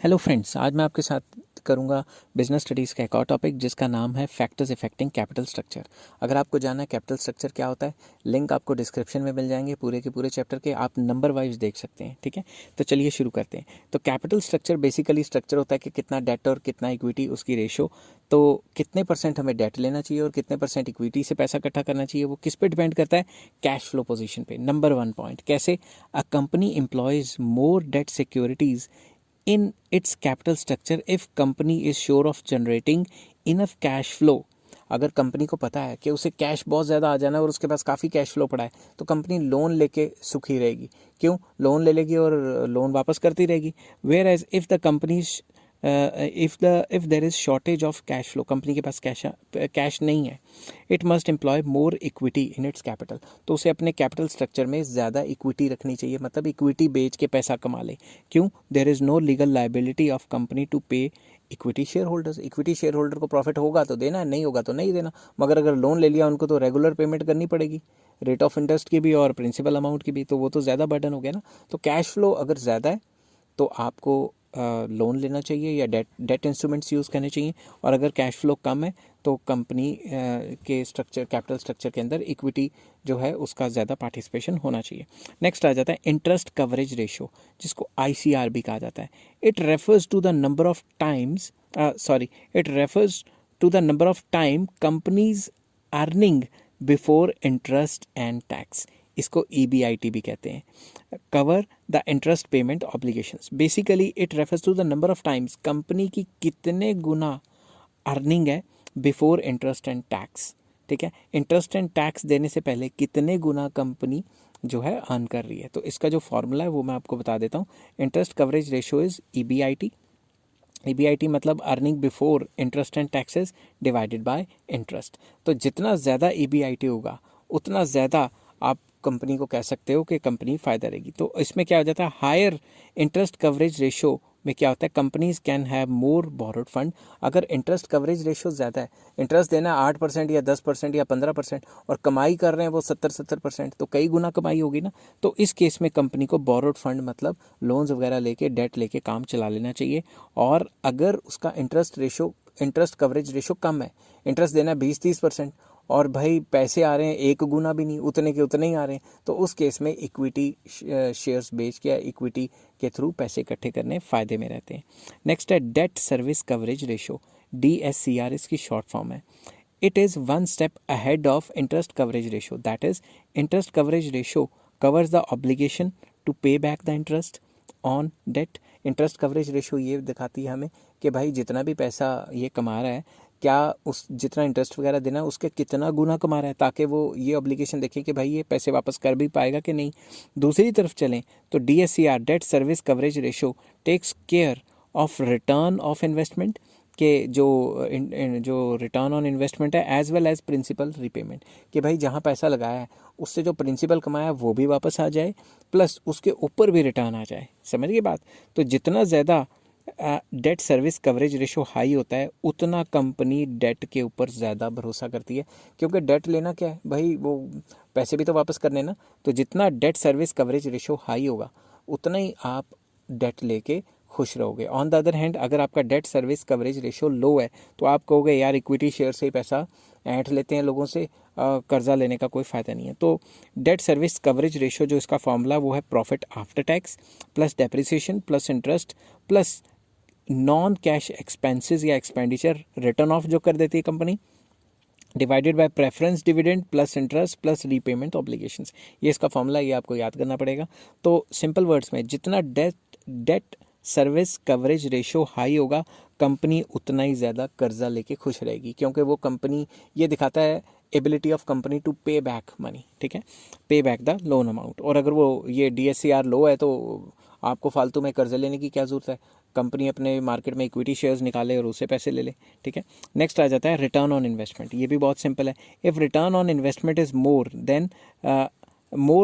Hello friends, आज मैं आपके साथ करूंगा बिजनेस स्टडीज़ का एक और टॉपिक जिसका नाम है फैक्टर्स इफेक्टिंग कैपिटल स्ट्रक्चर। अगर आपको जानना है कैपिटल स्ट्रक्चर क्या होता है, लिंक आपको डिस्क्रिप्शन में मिल जाएंगे। पूरे के पूरे चैप्टर के आप नंबर वाइज देख सकते हैं। ठीक है, तो चलिए शुरू करते हैं। तो कैपिटल स्ट्रक्चर बेसिकली स्ट्रक्चर होता है कि कितना डेट और कितना इक्विटी, उसकी रेशो। तो कितने परसेंट हमें डेट लेना चाहिए और कितने परसेंट इक्विटी से पैसा इकट्ठा करना चाहिए, वो किस पे डिपेंड करता है? कैश फ्लो पोजीशन पे। नंबर 1 पॉइंट, कैसे a company employees more debt securities in its capital structure if company is sure of generating enough cash flow। अगर कंपनी को पता है कि उसे कैश बहुत ज़्यादा आ जाना है और उसके पास काफ़ी कैश फ्लो पड़ा है, तो कंपनी लोन लेके सुखी रहेगी। क्यों? लोन ले लेगी और लोन वापस करती रहेगी। Whereas if the company if there is shortage of cash flow, company के पास कैश नहीं है, it must employ more equity in its capital. तो उसे अपने कैपिटल स्ट्रक्चर में ज़्यादा इक्विटी रखनी चाहिए, मतलब इक्विटी बेच के पैसा कमा ले। क्यों? There is no legal liability of company to pay equity share holders. Equity share holder को प्रॉफिट होगा तो देना, नहीं होगा तो नहीं देना। मगर अगर लोन ले लिया उनको तो रेगुलर पेमेंट करनी पड़ेगी, रेट ऑफ इंटरेस्ट की भी और प्रिंसिपल अमाउंट की भी, तो वो तो ज़्यादा बर्डन हो गया ना। तो कैश फ्लो अगर ज़्यादा है तो आपको लोन लेना चाहिए या डेट इंस्ट्रूमेंट्स यूज़ करने चाहिए। और अगर कैश फ्लो कम है तो कंपनी के स्ट्रक्चर, कैपिटल स्ट्रक्चर के अंदर इक्विटी जो है उसका ज़्यादा पार्टिसिपेशन होना चाहिए। नेक्स्ट आ जाता है इंटरेस्ट कवरेज रेशो, जिसको ICR भी कहा जाता है। It refers to the number of times it refers to the number of time companies earning before interest and tax. इसको EBIT भी कहते हैं। Cover the interest payment obligations. Basically it refers to the number of times company की कितने गुना earning है before interest and tax. ठीक है, इंटरेस्ट एंड टैक्स देने से पहले कितने गुना कंपनी जो है अर्न कर रही है। तो इसका जो फॉर्मूला है वो मैं आपको बता देता हूँ। Interest coverage ratio is EBIT मतलब earning before interest and taxes divided by interest. तो जितना ज़्यादा EBIT होगा उतना ज़्यादा आप कंपनी को कह सकते हो कि कंपनी फ़ायदा रहेगी। तो इसमें क्या हो जाता है, हायर इंटरेस्ट कवरेज रेशो में क्या होता है, companies can have more borrowed fund. अगर इंटरेस्ट कवरेज रेशो ज़्यादा है, इंटरेस्ट देना 8% या 10% या 15% और कमाई कर रहे हैं वो 70% तो कई गुना कमाई होगी ना। तो इस केस में कंपनी को बोरोड फंड मतलब लोन्स वगैरह लेके, डेट लेके काम चला लेना चाहिए। और अगर उसका इंटरेस्ट कवरेज रेशो कम है, इंटरेस्ट देना 20-30% और भाई पैसे आ रहे हैं एक गुना भी नहीं, उतने के उतने ही आ रहे हैं, तो उस केस में इक्विटी शेयर्स बेच के या इक्विटी के थ्रू पैसे इकट्ठे करने फ़ायदे में रहते हैं। नेक्स्ट है debt service coverage ratio, DSCR इसकी शॉर्ट फॉर्म है। It is 1 step ahead of interest coverage ratio, that is interest coverage ratio covers the obligation to pay back the interest on debt. Interest coverage ratio ये दिखाती है हमें कि भाई जितना भी पैसा ये कमा रहा है, क्या उस जितना इंटरेस्ट वगैरह देना है उसके कितना गुना कमा रहा है, ताकि वो ये ऑब्लिगेशन देखे कि भाई ये पैसे वापस कर भी पाएगा कि नहीं। दूसरी तरफ चलें तो DSCR debt service coverage ratio takes care of return of investment के जो रिटर्न ऑन इन्वेस्टमेंट है as well as principal repayment, कि भाई जहाँ पैसा लगाया है उससे जो प्रिंसिपल कमाया है वो भी वापस आ जाए, प्लस उसके ऊपर भी रिटर्न आ जाए। समझ गए बात? तो जितना ज़्यादा date service coverage ratio high होता है उतना कंपनी डेट के ऊपर ज़्यादा भरोसा करती है, क्योंकि डेट लेना क्या है भाई, वो पैसे भी तो वापस करने ना। तो जितना date service coverage ratio high होगा उतना ही आप डेट लेके खुश रहोगे। ऑन द अदर हैंड अगर आपका डेट सर्विस कवरेज रेशो लो है तो आप कहोगे यार इक्विटी शेयर से ही पैसा ऐंठ लेते हैं लोगों से, कर्जा लेने का कोई फ़ायदा नहीं है। तो डेट सर्विस कवरेज रेशो जो इसका फॉर्मूला वो है profit after tax plus depreciation plus interest plus non cash expenses या एक्सपेंडिचर रिटर्न ऑफ जो कर देती है company, divided by preference dividend plus interest plus repayment obligations. ये इसका फॉर्मूला, ये आपको याद करना पड़ेगा। तो सिंपल वर्ड्स में जितना date service coverage ratio high होगा कंपनी उतना ही ज़्यादा कर्जा लेके खुश रहेगी, क्योंकि वो कंपनी ये दिखाता है ability of company to pay back money. ठीक है, पे बैक द लोन अमाउंट। और अगर वो ये DSCR लो है तो आपको फालतू में कर्जा लेने की क्या ज़रूरत है, कंपनी अपने मार्केट में इक्विटी शेयर्स निकाले और उससे पैसे ले ले। ठीक है, नेक्स्ट आ जाता है रिटर्न ऑन इन्वेस्टमेंट। ये भी बहुत सिंपल है। If return on investment is more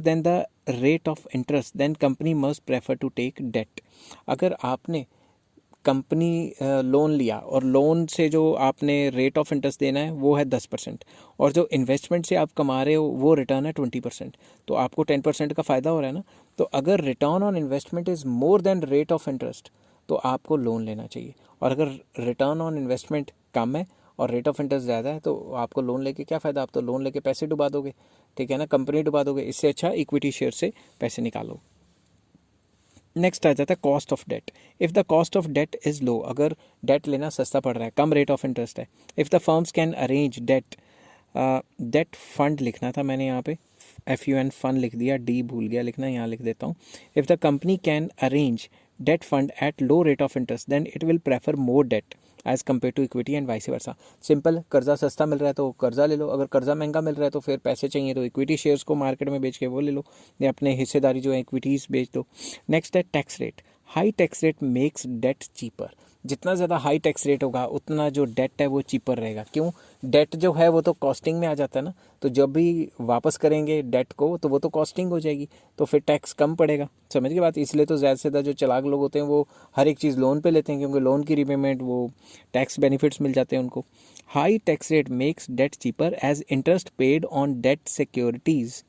than the rate of interest then company must prefer to take debt. अगर आपने कंपनी लोन लिया और लोन से जो आपने रेट ऑफ इंटरेस्ट देना है वो है 10% और जो इन्वेस्टमेंट से आप कमा रहे हो वो रिटर्न है 20%, तो आपको 10% का फ़ायदा हो रहा है ना। तो अगर return on investment is more then rate of interest तो आपको लोन लेना चाहिए। और अगर रिटर्न ऑन इन्वेस्टमेंट कम है और रेट ऑफ इंटरेस्ट ज़्यादा है तो आपको लोन लेके क्या फ़ायदा, आप तो लोन लेके पैसे डुबा दोगे, ठीक है ना, कंपनी डुबा दोगे। इससे अच्छा इक्विटी शेयर से पैसे निकालो। नेक्स्ट आ जाता है cost of debt. If the cost of debt is low, अगर डेट लेना सस्ता पड़ रहा है, कम रेट ऑफ इंटरेस्ट है। If the firms can arrange debt, debt fund लिखना था मैंने यहाँ पे, FUN फंड लिख दिया, डी भूल गया लिखना, यहाँ लिख देता हूँ। If the company can arrange debt fund at low rate of interest then it will prefer more debt as compare to equity and vice versa. Simple, कर्जा सस्ता मिल रहा है तो कर्जा ले लो, अगर कर्जा महंगा मिल रहा है तो फिर पैसे चाहिए तो इक्विटी शेयर्स को मार्केट में बेच के वो ले लो, या अपने हिस्सेदारी जो है इक्विटीज़ बेच दो। नेक्स्ट है tax rate. High tax rate makes debt cheaper. जितना ज़्यादा हाई टैक्स रेट होगा उतना जो डेट है वो चीपर रहेगा। क्यों? डेट जो है वो तो कॉस्टिंग में आ जाता है ना, तो जब भी वापस करेंगे डेट को तो वो तो कॉस्टिंग हो जाएगी, तो फिर टैक्स कम पड़ेगा। समझ गए बात? इसलिए तो ज़्यादा से ज़्यादा जो चालाक लोग होते हैं वो हर एक चीज़ लोन पे लेते हैं, क्योंकि लोन की रीपेमेंट वो टैक्स बेनिफिट्स मिल जाते हैं उनको। High tax rate makes debt cheaper as interest paid on debt securities,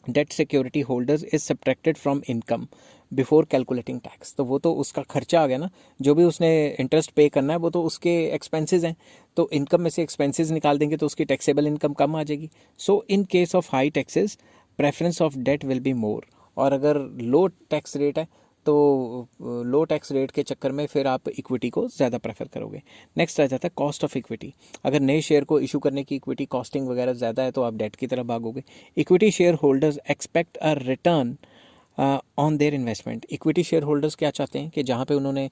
debt security holders is subtracted from income before calculating tax. तो वो तो उसका खर्चा आ गया ना, जो भी उसने इंटरेस्ट पे करना है वो तो उसके एक्सपेंसेस हैं, तो इनकम में से एक्सपेंसेस निकाल देंगे तो उसकी टैक्सेबल इनकम कम आ जाएगी। So in case of high taxes preference of debt will be more. और अगर लो टैक्स रेट है तो लो टैक्स रेट के चक्कर में फिर आप इक्विटी को ज़्यादा प्रेफर करोगे। नेक्स्ट आ जाता है कॉस्ट ऑफ इक्विटी। अगर नए शेयर को इशू करने की इक्विटी कॉस्टिंग वगैरह ज़्यादा है तो आप डेट की तरफ भागोगे। Equity share holders expect a return on their investment. Equity share holders क्या चाहते हैं कि जहाँ पे उन्होंने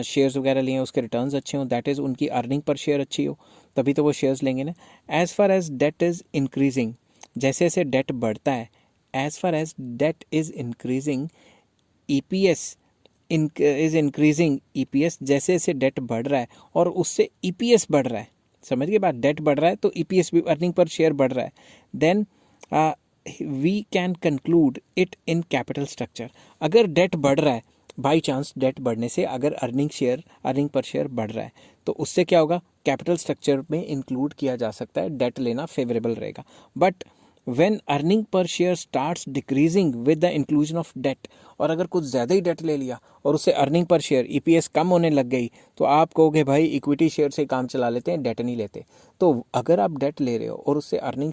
शेयर्स वगैरह लिए हैं उसके रिटर्न्स अच्छे हों, दैट इज़ उनकी अर्निंग पर शेयर अच्छी हो, तभी तो वो शेयर्स लेंगे ना। As far as debt is increasing, जैसे जैसे डेट बढ़ता है, as far as debt is increasing EPS is increasing EPS, जैसे जैसे डेट बढ़ रहा है और उससे EPS बढ़ रहा है। समझ गए बात? डेट बढ़ रहा है तो EPS भी, अर्निंग पर शेयर बढ़ रहा है। Then we can conclude it in capital structure. अगर डेट बढ़ रहा है, बाई चांस डेट बढ़ने से अगर अर्निंग पर शेयर बढ़ रहा है तो उससे क्या होगा, कैपिटल स्ट्रक्चर में इंक्लूड किया जा सकता है, डेट लेना फेवरेबल रहेगा। बट when अर्निंग पर share starts decreasing with the inclusion of debt, और अगर कुछ ज़्यादा ही डेट ले लिया और उससे अर्निंग पर शेयर EPS कम होने लग गई तो आप कहोगे भाई इक्विटी शेयर से काम चला लेते हैं, डेट नहीं लेते। तो अगर आप डेट ले रहे हो और उससे अर्निंग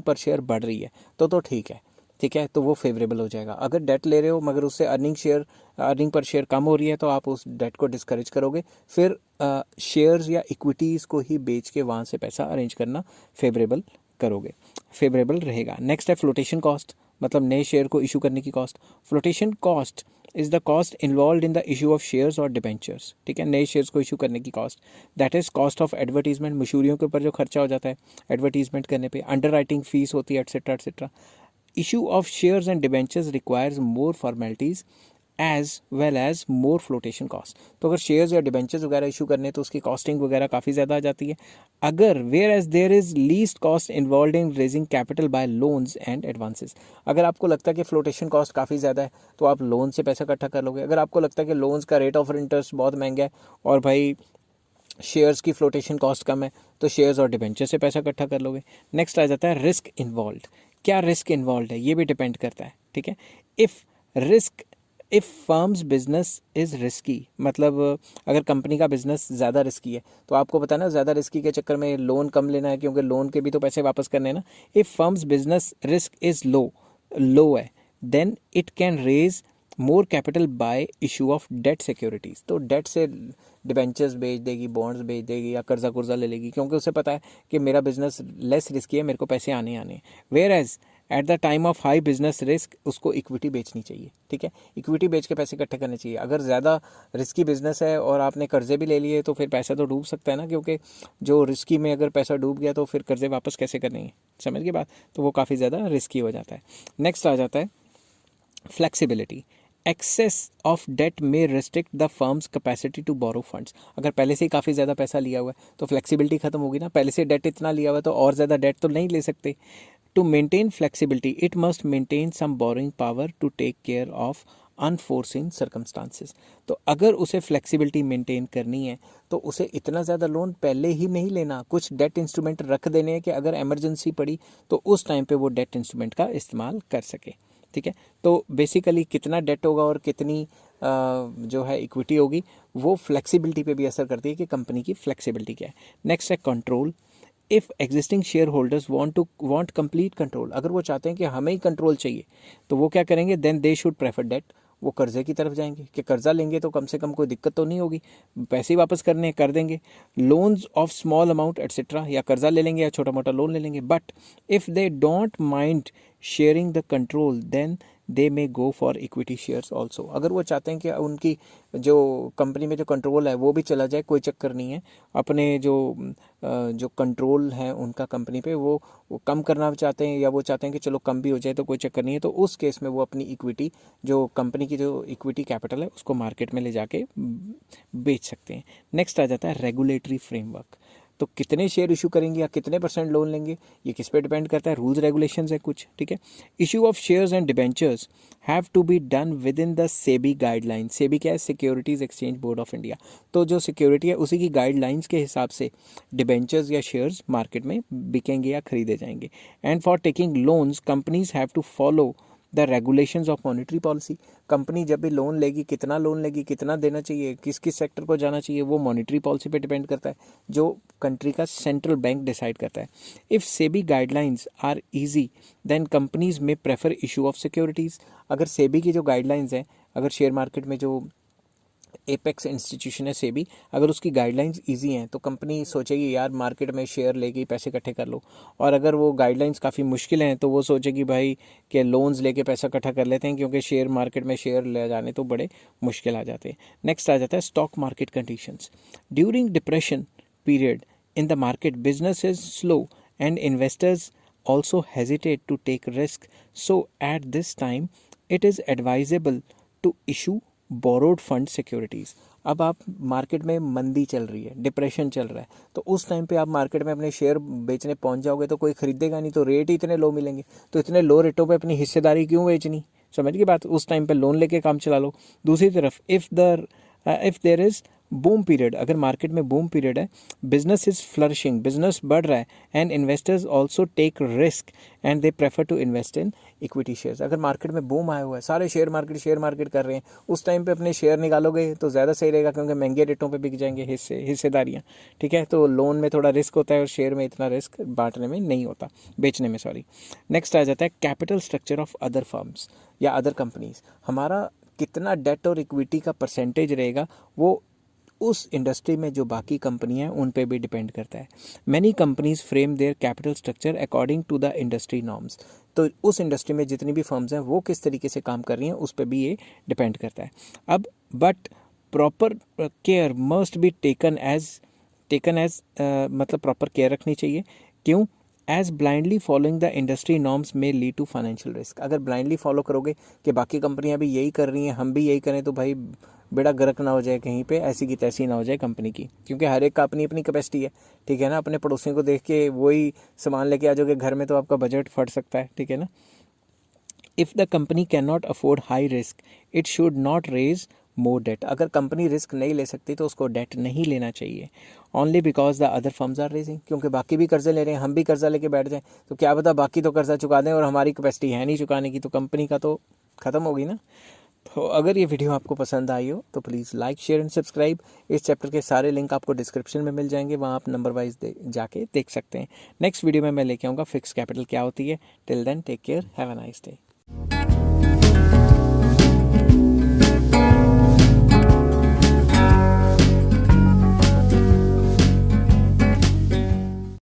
पर शेयर बढ़ रही है तो ठीक है, ठीक है, तो वो फेवरेबल हो जाएगा। अगर डेट ले रहे हो मगर उससे अर्निंग पर शेयर कम हो रही है तो आप उस डेट को डिस्करेज करोगे, फिर शेयर्स या इक्विटीज़ को ही बेच के वहाँ से पैसा अरेंज करना फेवरेबल रहेगा। नेक्स्ट है फ्लोटेशन कॉस्ट, मतलब नए शेयर को इशू करने की cost. Flotation cost is the cost involve in the issue of shares और डिबेंचर्स। ठीक है, नए शेयर्स को इशू करने की cost, that is cost of advertisement, मशहूरियों के ऊपर जो खर्चा हो जाता है एडवर्टीजमेंट करने पे, अंडर राइटिंग फीस होती है, etcetera etcetera. Issue of shares and debentures requires more formalities as well as more flotation cost. तो अगर शेयर्स या डिबेंचर्स वगैरह इशू करने तो उसकी कॉस्टिंग वगैरह काफ़ी ज़्यादा आ जाती है। अगर whereas there is least cost involve in raising capital by loans and advances. अगर आपको लगता है कि फ्लोटेशन कॉस्ट काफ़ी ज़्यादा है तो आप लोन से पैसा इकट्ठा कर लोगे। अगर आपको लगता है कि लोन्स का रेट ऑफ इंटरेस्ट बहुत महंगा है और भाई शेयर्स की फ्लोटेशन कॉस्ट कम है तो शेयर्स और डिबेंचर से पैसा इकट्ठा कर लोगे। नेक्स्ट आ जाता है रिस्क इन्वॉल्व। क्या रिस्क इन्वॉल्व है ये भी डिपेंड करता है। ठीक है, if firms business is risky, मतलब अगर कंपनी का बिजनेस ज़्यादा रिस्की है तो आपको पता है ना, ज़्यादा रिस्की के चक्कर में लोन कम लेना है क्योंकि लोन के भी तो पैसे वापस करने हैं ना। If firms business risk is low है then it can raise more capital by issue of debt securities. तो डेट से डिबेंचर्स बेच देगी, बॉन्ड्स बेच देगी या कर्जा कुर्जा ले लेगी, क्योंकि उसे पता है कि मेरा बिजनेस लेस रिस्की है, मेरे को पैसे आने। Whereas at the time of high business risk उसको इक्विटी बेचनी चाहिए। ठीक है, इक्विटी बेच के पैसे इकट्ठे करने चाहिए। अगर ज़्यादा रिस्की बिजनेस है और आपने कर्जे भी ले लिए तो फिर पैसा तो डूब सकता है ना, क्योंकि जो रिस्की में अगर पैसा डूब गया तो फिर कर्जे वापस कैसे करने, समझ गए बात? तो वो काफ़ी ज़्यादा रिस्की हो जाता है। नेक्स्ट आ जाता है flexibility. Excess of debt may restrict the firm's capacity to borrow funds. अगर पहले से ही काफ़ी ज़्यादा पैसा लिया हुआ है तो फ्लेक्सिबिलिटी खत्म होगी ना, पहले से डेट इतना लिया हुआ है तो और ज़्यादा डेट तो नहीं ले सकते। To maintain flexibility it must maintain some borrowing power to take care of unforeseen circumstances. तो अगर उसे फ्लेक्सिबिलिटी मेंटेन करनी है तो उसे इतना ज़्यादा लोन पहले ही नहीं लेना, कुछ डेट इंस्ट्रूमेंट रख देने हैं कि अगर इमरजेंसी पड़ी तो उस टाइम पे वो डेट इंस्ट्रूमेंट का इस्तेमाल कर सके। ठीक है, तो बेसिकली कितना डेट होगा और कितनी जो है इक्विटी होगी वो फ्लेक्सिबिलिटी पे भी असर करती है कि कंपनी की फ्लेक्सिबिलिटी क्या है। नेक्स्ट है control. If existing share holders want complete control, अगर वो चाहते हैं कि हमें ही कंट्रोल चाहिए तो वो क्या करेंगे, then they should prefer debt, वो कर्जे की तरफ जाएंगे कि कर्जा लेंगे तो कम से कम कोई दिक्कत तो नहीं होगी, पैसे वापस करने कर देंगे, loans of small amount etcetera, या कर्जा ले लेंगे या छोटा मोटा लोन ले लेंगे। But if they don't mind sharing the control then they may go for equity shares also. अगर वो चाहते हैं कि उनकी जो कंपनी में जो कंट्रोल है वो भी चला जाए, कोई चक्कर नहीं है, अपने जो कंट्रोल है उनका कंपनी पे वो कम करना चाहते हैं, या वो चाहते हैं कि चलो कम भी हो जाए तो कोई चक्कर नहीं है, तो उस केस में वो अपनी इक्विटी, जो कंपनी की जो इक्विटी कैपिटल है उसको मार्केट में ले जाके बेच सकते हैं। नेक्स्ट आ जाता है रेगुलेटरी फ्रेमवर्क। तो कितने शेयर इशू करेंगे या कितने % लोन लेंगे ये किस पे डिपेंड करता है, रूल्स रेगुलेशंस है कुछ, ठीक है। Issue of shares and debentures have to be done within the SEBI guideline. SEBI क्या है, securities exchange board of India. तो जो सिक्योरिटी है उसी की गाइडलाइंस के हिसाब से डिबेंचर्स या शेयर्स मार्केट में बिकेंगे या खरीदे जाएंगे। And for taking loans companies have to follow the regulations of monetary policy. Company जब भी लोन लेगी, कितना लोन लेगी, कितना देना चाहिए, किस किस सेक्टर को जाना चाहिए, वो मॉनेटरी पॉलिसी पे डिपेंड करता है, जो कंट्री का सेंट्रल बैंक डिसाइड करता है। If SEBI guidelines are easy then companies may prefer issue of securities. अगर सेबी की जो गाइडलाइंस हैं, अगर शेयर मार्केट में जो एपेक्स इंस्टीट्यूशन है सेबी, अगर उसकी गाइडलाइंस इजी हैं तो कंपनी सोचेगी यार मार्केट में शेयर लेके पैसे इकट्ठे कर लो। और अगर वो गाइडलाइंस काफ़ी मुश्किल हैं तो वो सोचेगी भाई कि लोन्स लेके पैसा इकट्ठा कर लेते हैं, क्योंकि शेयर मार्केट में शेयर ले जाने तो बड़े मुश्किल आ जाते हैं। नेक्स्ट आ जाता है stock market conditions. During depression period in the market, business is slow and investors also hesitate to take risk. So at this time it is advisable to issue borrowed fund securities. अब आप market में मंदी चल रही है, depression चल रहा है, तो उस टाइम पे आप मार्केट में अपने शेयर बेचने पहुंच जाओगे तो कोई खरीदेगा नहीं, तो रेट ही इतने लो मिलेंगे, तो इतने लो रेटों पे अपनी हिस्सेदारी क्यों बेचनी, समझ की बात। उस टाइम पे लोन लेके काम चला लो। दूसरी तरफ if there is boom period, अगर मार्केट में बूम पीरियड है, बिजनेस इज फ्लरिशिंग, बिजनेस बढ़ रहा है, and investors also take risk and they prefer to invest in equity shares. अगर मार्केट में बूम आया हुआ है, सारे शेयर मार्केट कर रहे हैं, उस टाइम पे अपने शेयर निकालोगे तो ज़्यादा सही रहेगा, क्योंकि महंगे रेटों पे बिक जाएंगे हिस्सेदारियाँ, ठीक है। तो लोन में थोड़ा रिस्क होता है और शेयर में इतना रिस्क बांटने में नहीं होता, बेचने में, सॉरी। नेक्स्ट आ जाता है capital structure of other firms या अदर कंपनीज। हमारा कितना डेट और इक्विटी का परसेंटेज रहेगा वो उस इंडस्ट्री में जो बाकी कंपनियां हैं उन पे भी डिपेंड करता है। Many companies frame their capital structure according to the industry norms. तो उस इंडस्ट्री में जितनी भी फर्म्स हैं वो किस तरीके से काम कर रही हैं उस पर भी ये डिपेंड करता है। अब but proper care must be taken as मतलब प्रॉपर केयर रखनी चाहिए। क्यों? As blindly following the industry norms में लीड टू फाइनेंशियल रिस्क। अगर ब्लाइंडली फॉलो करोगे कि बाकी कंपनियां भी यही कर रही हैं, हम भी यही करें, तो भाई बेड़ा गर्क ना हो जाए कहीं पे, ऐसी की तैसी ना हो जाए कंपनी की, क्योंकि हर एक का अपनी अपनी कैपेसिटी है, ठीक है ना। अपने पड़ोसियों को देख के वही सामान लेके आ जाओगे घर में तो आपका बजट फट सकता है, ठीक है ना। If the company can not afford high risk it should not raise more debt. अगर कंपनी रिस्क नहीं ले सकती तो उसको डेट नहीं लेना चाहिए, only because the other firms are raising. क्योंकि बाकी भी कर्जे ले रहे हैं, हम भी कर्जा लेके बैठ जाएं तो क्या पता बाकी तो कर्जा चुका दें और हमारी कैपेसिटी है नहीं चुकाने की, तो कंपनी का तो ख़त्म होगी ना। तो अगर ये वीडियो आपको पसंद आई हो तो please like share and subscribe. इस चैप्टर के सारे लिंक आपको डिस्क्रिप्शन में मिल जाएंगे, वहाँ आप नंबर वाइज जाके देख सकते हैं। नेक्स्ट वीडियो में मैं लेके आऊँगा फिक्स कैपिटल क्या होती है। Till then take care, have a nice day.